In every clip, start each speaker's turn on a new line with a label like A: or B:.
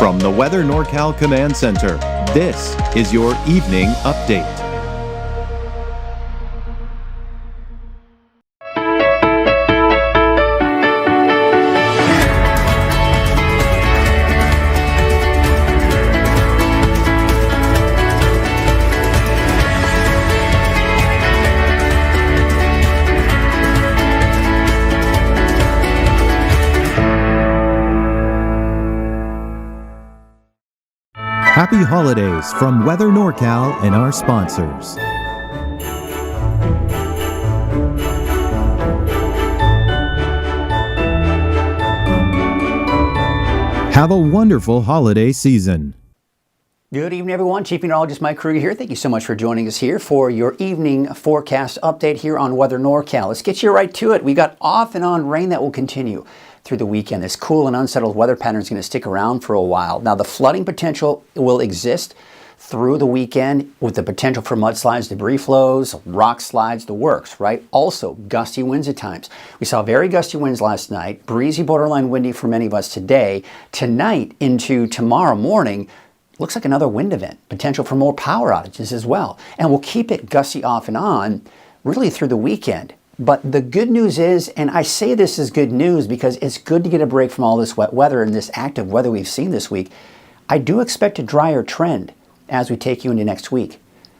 A: From the Weather NorCal Command Center, this is your evening update. Happy holidays from Weather NorCal and our sponsors. Have a wonderful holiday season.
B: Good evening, everyone. Chief Meteorologist Mike Krueger here. Thank you so much for joining us here for your evening forecast update here on Weather NorCal. Let's get you right to it. We got off and on rain that will continue through the weekend. This cool and unsettled weather pattern is going to stick around for a while. Now, the flooding potential will exist through the weekend with the potential for mudslides, debris flows, rock slides, the works, right? Also, gusty winds at times. We saw very gusty winds last night, breezy, borderline windy for many of us today. Tonight into tomorrow morning, looks like another wind event, potential for more power outages as well. And we'll keep it gusty off and on really through the weekend. But the good news is, and I say this is good news because it's good to get a break from all this wet weather and this active weather we've seen this week, I do expect a drier trend as we take you into next week.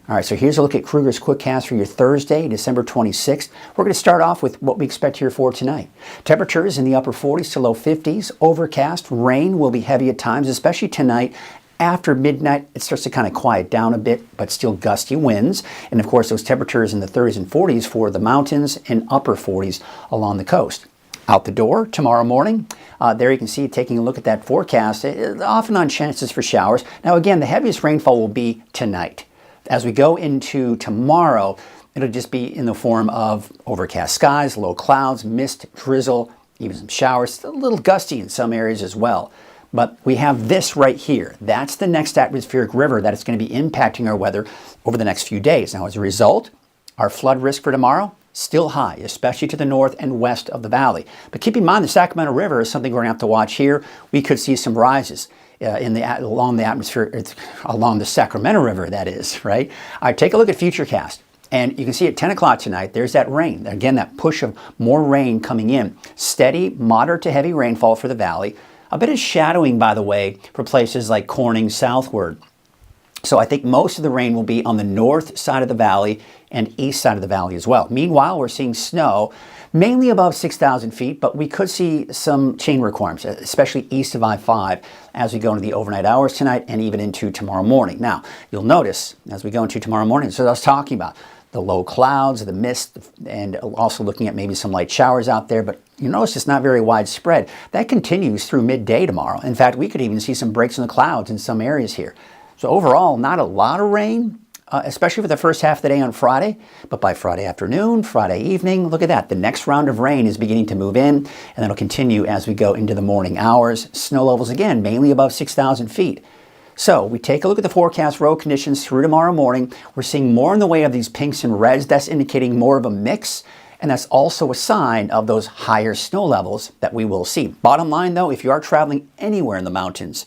B: All right, so here's a look at Krueger's Quickcast for your Thursday, December 26th. We're going to start off with what we expect here for tonight. Temperatures in the upper 40s to low 50s, overcast, rain will be heavy at times, especially tonight. After midnight, it starts to kind of quiet down a bit, but still gusty winds. And of course, those temperatures in the 30s and 40s for the mountains and upper 40s along the coast. Out the door tomorrow morning, there you can see, taking a look at that forecast, off and on chances for showers. Now again, the heaviest rainfall will be tonight. As we go into tomorrow, it'll just be in the form of overcast skies, low clouds, mist, drizzle, even some showers, a little gusty in some areas as well. But we have this right here. That's the next atmospheric river that is going to be impacting our weather over the next few days. Now, as a result, our flood risk for tomorrow, still high, especially to the north and west of the valley. But keep in mind, the Sacramento River is something we're going to have to watch here. We could see some rises along the atmosphere, along the Sacramento River, that is, right? All right, take a look at Futurecast. And you can see at 10 o'clock tonight, there's that rain. Again, that push of more rain coming in. Steady, moderate to heavy rainfall for the valley. A bit of shadowing, by the way, for places like Corning southward. So I think most of the rain will be on the north side of the valley and east side of the valley as well. Meanwhile, we're seeing snow, mainly above 6,000 feet, but we could see some chain requirements, especially east of I-5 as we go into the overnight hours tonight and even into tomorrow morning. Now, you'll notice as we go into tomorrow morning, so I was talking about the low clouds, the mist, and also looking at maybe some light showers out there, but you notice it's not very widespread. That continues through midday tomorrow. In fact, we could even see some breaks in the clouds in some areas here. So overall, not a lot of rain, especially for the first half of the day on Friday, but by Friday afternoon, Friday evening, look at that. The next round of rain is beginning to move in, and that'll continue as we go into the morning hours. Snow levels, again, mainly above 6,000 feet. So we take a look at the forecast road conditions through tomorrow morning. We're seeing more in the way of these pinks and reds. That's indicating more of a mix, and that's also a sign of those higher snow levels that we will see. Bottom line, though, if you are traveling anywhere in the mountains,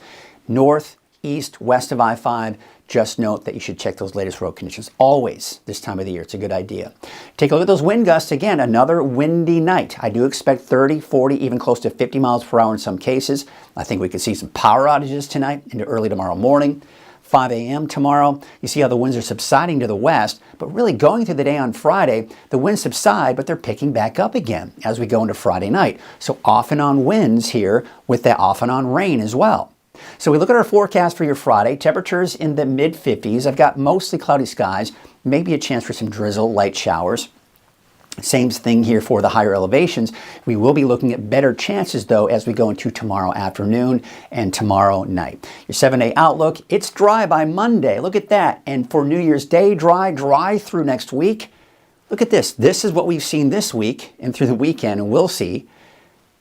B: north, east, west of I-5, just note that you should check those latest road conditions always this time of the year. It's a good idea. Take a look at those wind gusts. Again, another windy night. I do expect 30, 40, even close to 50 miles per hour in some cases. I think we could see some power outages tonight into early tomorrow morning. 5 a.m. tomorrow. You see how the winds are subsiding to the west, but really going through the day on Friday, the winds subside, but they're picking back up again as we go into Friday night. So off and on winds here with that off and on rain as well. So we look at our forecast for your Friday. Temperatures in the mid-50s. I've got mostly cloudy skies, maybe a chance for some drizzle, light showers. Same thing here for the higher elevations. We will be looking at better chances, though, as we go into tomorrow afternoon and tomorrow night. Your 7-day outlook, it's dry by Monday. Look at that. And for New Year's Day, dry through next week. Look at this. This is what we've seen this week and through the weekend, and we'll see.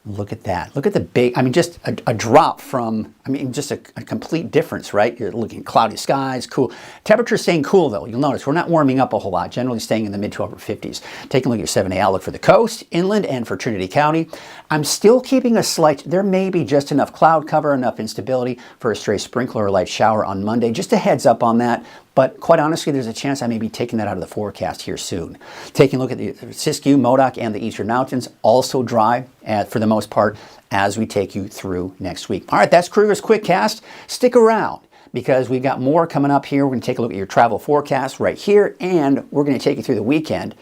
B: Look at that. Look at the big, I mean, just a drop from, I mean, just a complete difference, right? You're looking at cloudy skies, cool. Temperature's staying cool, though. You'll notice we're not warming up a whole lot, generally staying in the mid to upper 50s. Taking a look at your 7-day outlook for the coast, inland, and for Trinity County. I'm still keeping a slight, there may be just enough cloud cover, enough instability for a stray sprinkler or light shower on Monday. Just a heads up on that. But quite honestly, there's a chance I may be taking that out of the forecast here soon. Taking a look at the Siskiyou, Modoc, and the Eastern Mountains, also dry for the most part as we take you through next week. All right, that's Krueger's Quick Cast. Stick around because we've got more coming up here. We're going to take a look at your travel forecast right here, and we're going to take you through the weekend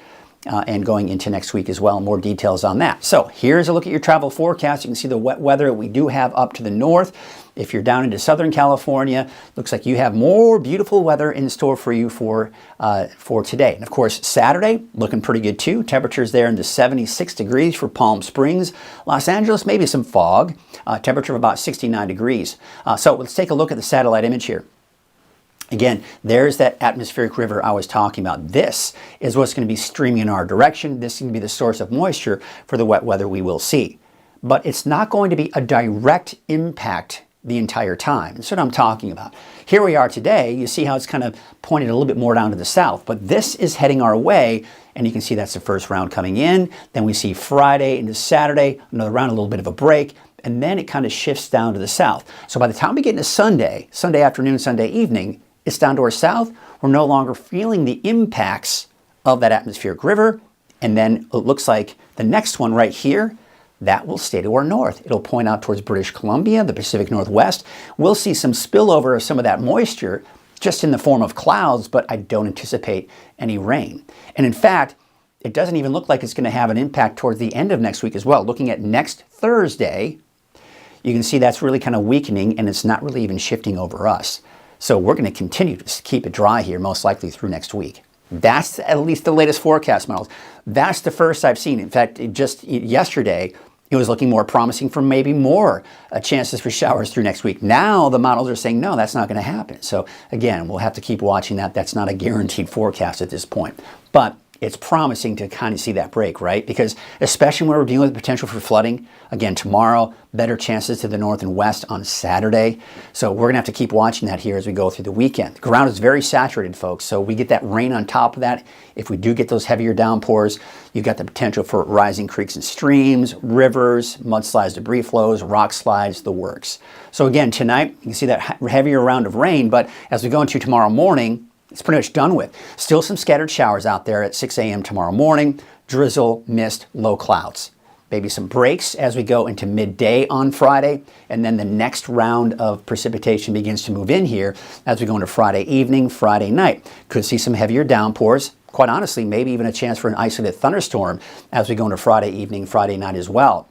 B: and going into next week as well. More details on that. So here's a look at your travel forecast. You can see the wet weather we do have up to the north. If you're down into Southern California, looks like you have more beautiful weather in store for you for today. And of course, Saturday, looking pretty good too. Temperatures there in the 76 degrees for Palm Springs. Los Angeles, maybe some fog. Temperature of about 69 degrees. So let's take a look at the satellite image here. Again, there's that atmospheric river I was talking about. This is what's going to be streaming in our direction. This is going to be the source of moisture for the wet weather we will see. But it's not going to be a direct impact the entire time. That's what I'm talking about. Here we are today. You see how it's kind of pointed a little bit more down to the south, but this is heading our way, and you can see that's the first round coming in. Then we see Friday into Saturday, another round, a little bit of a break, and then it kind of shifts down to the south. So by the time we get into Sunday afternoon, Sunday evening, it's down to our south. We're no longer feeling the impacts of that atmospheric river, and then it looks like the next one right here, that will stay to our north. It'll point out towards British Columbia, the Pacific Northwest. We'll see some spillover of some of that moisture just in the form of clouds, but I don't anticipate any rain. And in fact, it doesn't even look like it's going to have an impact towards the end of next week as well. Looking at next Thursday, you can see that's really kind of weakening, and it's not really even shifting over us. So we're going to continue to keep it dry here, most likely through next week. That's at least the latest forecast models. That's the first I've seen. In fact, just yesterday, it was looking more promising for maybe more chances for showers through next week. Now the models are saying, no, that's not going to happen. So again, we'll have to keep watching that. That's not a guaranteed forecast at this point. But it's promising to kind of see that break, right? Because especially when we're dealing with the potential for flooding, again, tomorrow, better chances to the north and west on Saturday. So we're going to have to keep watching that here as we go through the weekend. The ground is very saturated, folks, so we get that rain on top of that. If we do get those heavier downpours, you've got the potential for rising creeks and streams, rivers, mudslides, debris flows, rock slides, the works. So again, tonight, you can see that heavier round of rain, but as we go into tomorrow morning, it's pretty much done with. Still some scattered showers out there at 6 a.m. tomorrow morning. Drizzle, mist, low clouds. Maybe some breaks as we go into midday on Friday. And then the next round of precipitation begins to move in here as we go into Friday evening, Friday night. Could see some heavier downpours. Quite honestly, maybe even a chance for an isolated thunderstorm as we go into Friday evening, Friday night as well.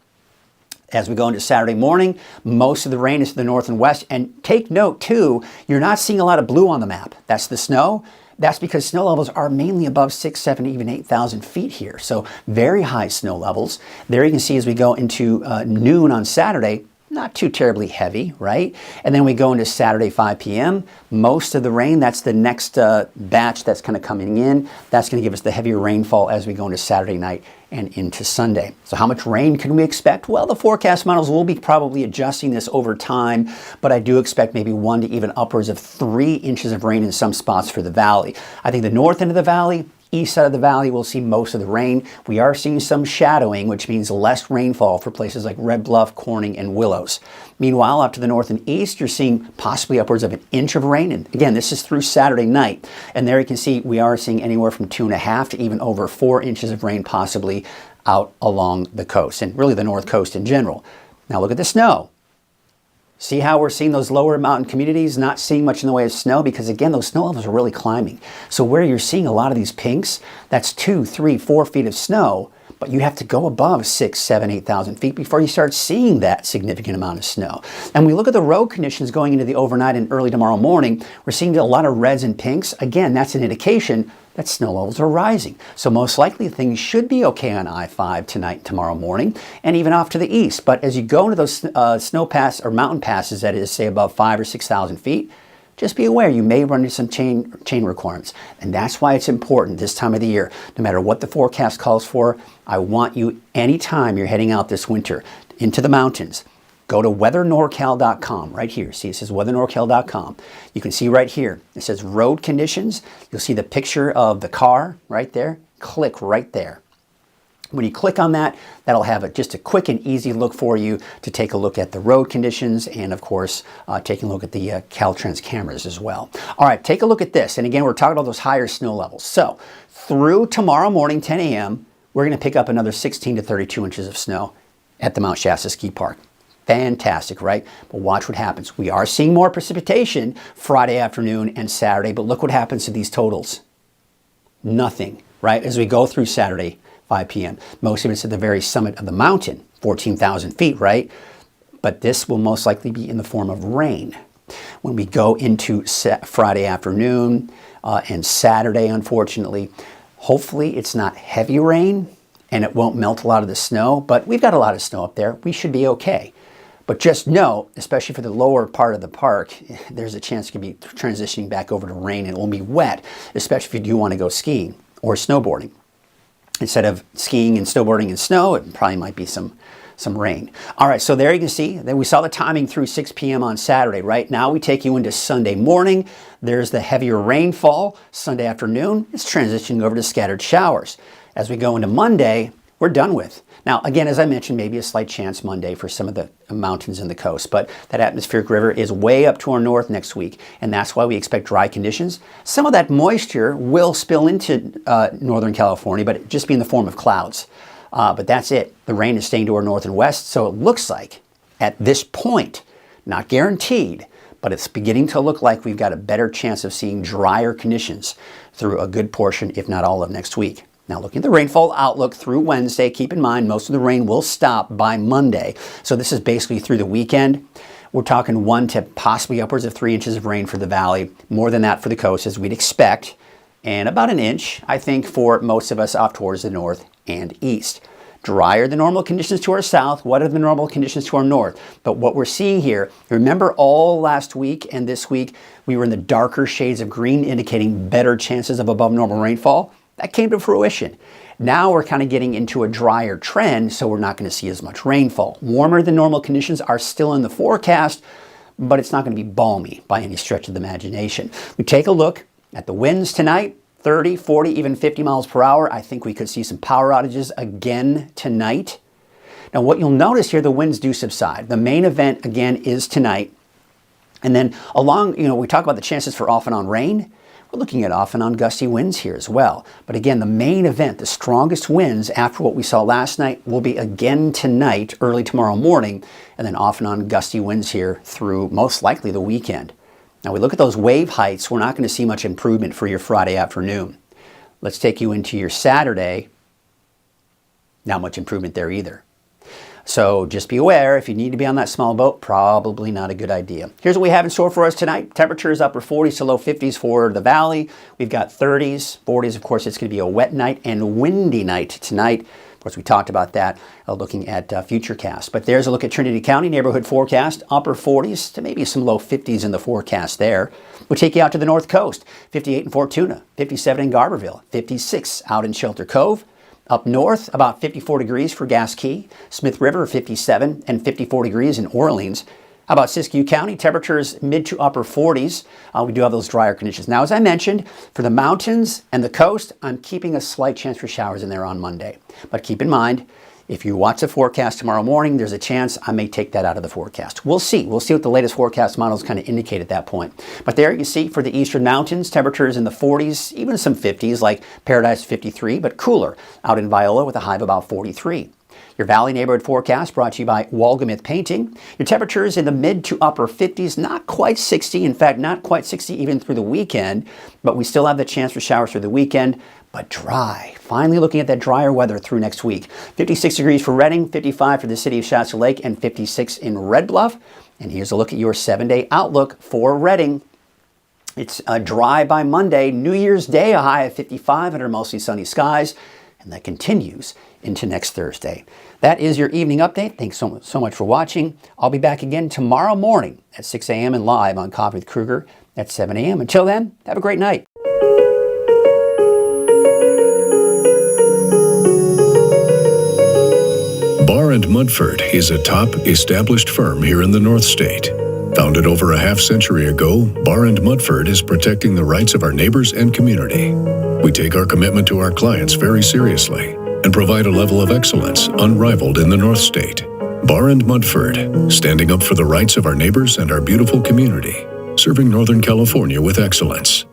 B: As we go into Saturday morning, most of the rain is to the north and west. And take note, too, you're not seeing a lot of blue on the map. That's the snow. That's because snow levels are mainly above 6, 7, even 8,000 feet here. So very high snow levels. There you can see as we go into noon on Saturday, not too terribly heavy, right? And then we go into Saturday, 5 p.m. Most of the rain, that's the next batch that's kind of coming in. That's going to give us the heavier rainfall as we go into Saturday night and into Sunday. So how much rain can we expect? Well, the forecast models will be probably adjusting this over time, but I do expect maybe 1 to even upwards of 3 inches of rain in some spots for the valley. I think the north end of the valley, east side of the valley will see most of the rain. We are seeing some shadowing, which means less rainfall for places like Red Bluff, Corning, and Willows. Meanwhile, up to the north and east, you're seeing possibly upwards of 1 inch of rain. And again, this is through Saturday night. And there you can see we are seeing anywhere from 2.5 to even over 4 inches of rain possibly out along the coast, and really the north coast in general. Now look at the snow. See how we're seeing those lower mountain communities not seeing much in the way of snow? Because again, those snow levels are really climbing. So where you're seeing a lot of these pinks, that's 2, 3, 4 feet of snow, but you have to go above 6, 7, 8,000 feet before you start seeing that significant amount of snow. And we look at the road conditions going into the overnight and early tomorrow morning, we're seeing a lot of reds and pinks. Again, that's an indication that snow levels are rising. So most likely things should be okay on I-5 tonight and tomorrow morning, and even off to the east. But as you go into those snow pass or mountain passes, that is, say above 5,000 or 6,000 feet, just be aware you may run into some chain requirements. And that's why it's important this time of the year. No matter what the forecast calls for, I want you, anytime you're heading out this winter, into the mountains, go to weathernorcal.com right here. See, it says weathernorcal.com. You can see right here, it says road conditions. You'll see the picture of the car right there. Click right there. When you click on that, that'll have just a quick and easy look for you to take a look at the road conditions and, of course, taking a look at the Caltrans cameras as well. All right, take a look at this. And again, we're talking about those higher snow levels. So through tomorrow morning, 10 a.m., we're going to pick up another 16 to 32 inches of snow at the Mount Shasta Ski Park. Fantastic, right? But watch what happens. We are seeing more precipitation Friday afternoon and Saturday, but look what happens to these totals. Nothing, right? As we go through Saturday, 5 p.m. Most of it's at the very summit of the mountain, 14,000 feet, right? But this will most likely be in the form of rain. When we go into Friday afternoon and Saturday, unfortunately, hopefully it's not heavy rain and it won't melt a lot of the snow, but we've got a lot of snow up there. We should be okay. But just know, especially for the lower part of the park, there's a chance it could be transitioning back over to rain and it will be wet, especially if you do want to go skiing or snowboarding. Instead of skiing and snowboarding in snow, it probably might be some rain. All right, so there you can see that we saw the timing through 6 p.m. on Saturday, right? Now we take you into Sunday morning. There's the heavier rainfall. Sunday afternoon, it's transitioning over to scattered showers. As we go into Monday, we're done with. Now, again, as I mentioned, maybe a slight chance Monday for some of the mountains and the coast, but that atmospheric river is way up to our north next week, and that's why we expect dry conditions. Some of that moisture will spill into Northern California, but it just be in the form of clouds. But that's it. The rain is staying to our north and west, so it looks like at this point, not guaranteed, but it's beginning to look like we've got a better chance of seeing drier conditions through a good portion, if not all of next week. Now, looking at the rainfall outlook through Wednesday, keep in mind most of the rain will stop by Monday. So this is basically through the weekend. We're talking 1 to possibly upwards of 3 inches of rain for the valley, more than that for the coast as we'd expect, and about an inch, I think, for most of us off towards the north and east. Drier than normal conditions to our south. What are the normal conditions to our north? But what we're seeing here, remember all last week and this week, we were in the darker shades of green, indicating better chances of above normal rainfall. That came to fruition. Now we're kind of getting into a drier trend, so we're not going to see as much rainfall. Warmer than normal conditions are still in the forecast, but it's not going to be balmy by any stretch of the imagination. We take a look at the winds tonight, 30, 40, even 50 miles per hour. I think we could see some power outages again tonight. Now what you'll notice here, the winds do subside. The main event again is tonight. And then along, we talk about the chances for off and on rain. We're looking at off and on gusty winds here as well. But again, the main event, the strongest winds after what we saw last night will be again tonight, early tomorrow morning, and then off and on gusty winds here through most likely the weekend. Now we look at those wave heights, we're not going to see much improvement for your Friday afternoon. Let's take you into your Saturday. Not much improvement there either. So just be aware, if you need to be on that small boat, probably not a good idea. Here's what we have in store for us tonight. Temperatures upper 40s to low 50s for the valley. We've got 30s, 40s. Of course, it's going to be a wet night and windy night tonight. Of course, we talked about that looking at Futurecast. But there's a look at Trinity County neighborhood forecast. Upper 40s to maybe some low 50s in the forecast there. We'll take you out to the north coast. 58 in Fortuna, 57 in Garberville, 56 out in Shelter Cove. Up north, about 54 degrees for Gas Key, Smith River 57 and 54 degrees in Orleans. How about Siskiyou County? Temperatures mid to upper 40s. We do have those drier conditions. Now, as I mentioned, for the mountains and the coast, I'm keeping a slight chance for showers in there on Monday. But keep in mind, if you watch the forecast tomorrow morning, there's a chance I may take that out of the forecast. We'll see. We'll see what the latest forecast models kind of indicate at that point. But there you see for the eastern mountains, temperatures in the 40s, even some 50s, like Paradise 53, but cooler out in Viola with a high of about 43. Your Valley Neighborhood Forecast brought to you by Walgamith Painting. Your temperatures in the mid to upper 50s, not quite 60. In fact, not quite 60 even through the weekend, but we still have the chance for showers through the weekend, but dry. Finally looking at that drier weather through next week. 56 degrees for Redding, 55 for the city of Shasta Lake, and 56 in Red Bluff. And here's a look at your 7-day outlook for Redding. It's dry by Monday. New Year's Day, a high of 55 under mostly sunny skies, and that continues into next Thursday. That is your evening update. Thanks so much for watching. I'll be back again tomorrow morning at 6 a.m. and live on Coffee with Krueger at 7 a.m. Until then, have a great night.
C: Bar Barr & Mudford is a top, established firm here in the North State. Founded over a half-century ago, Barr & Mudford is protecting the rights of our neighbors and community. We take our commitment to our clients very seriously and provide a level of excellence unrivaled in the North State. Barr & Mudford, standing up for the rights of our neighbors and our beautiful community, serving Northern California with excellence.